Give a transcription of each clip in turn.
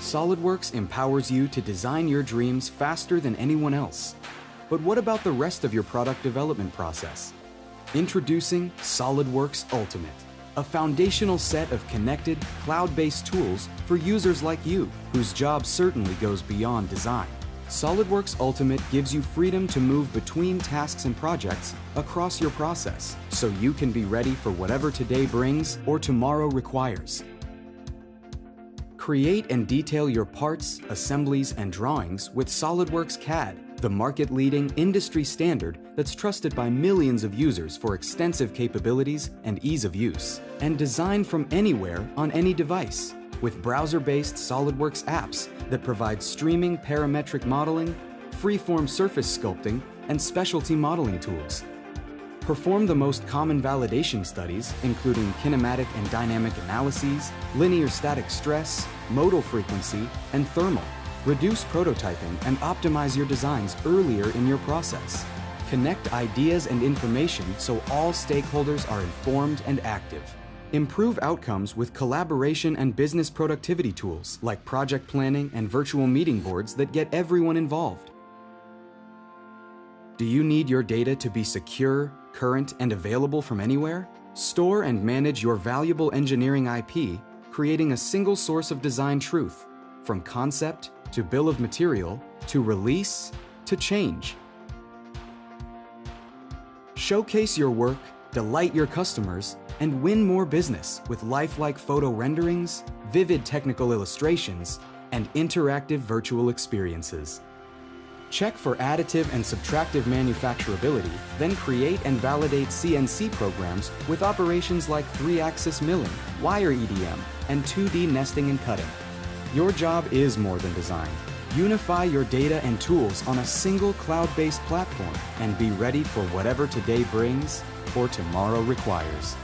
SOLIDWORKS empowers you to design your dreams faster than anyone else. But what about the rest of your product development process? Introducing SOLIDWORKS Ultimate, a foundational set of connected, cloud-based tools for users like you, whose job certainly goes beyond design. SOLIDWORKS Ultimate gives you freedom to move between tasks and projects across your process, so you can be ready for whatever today brings or tomorrow requires. Create and detail your parts, assemblies, and drawings with SOLIDWORKS CAD, the market-leading industry standard that's trusted by millions of users for extensive capabilities and ease of use, and designed from anywhere on any device, with browser-based SOLIDWORKS apps that provide streaming parametric modeling, freeform surface sculpting, and specialty modeling tools. Perform the most common validation studies, including kinematic and dynamic analyses, linear static stress, modal frequency, and thermal. Reduce prototyping and optimize your designs earlier in your process. Connect ideas and information so all stakeholders are informed and active. Improve outcomes with collaboration and business productivity tools like project planning and virtual meeting boards that get everyone involved. Do you need your data to be secure, current, and available from anywhere? Store and manage your valuable engineering IP, creating a single source of design truth, from concept to bill of material to release to change. Showcase your work, delight your customers, and win more business with lifelike photo renderings, vivid technical illustrations, and interactive virtual experiences. Check for additive and subtractive manufacturability, then create and validate CNC programs with operations like 3-axis milling, wire EDM, and 2D nesting and cutting. Your job is more than design. Unify your data and tools on a single cloud-based platform and be ready for whatever today brings or tomorrow requires.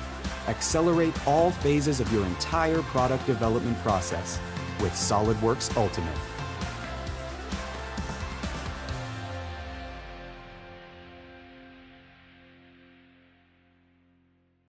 Accelerate all phases of your entire product development process with SOLIDWORKS Ultimate.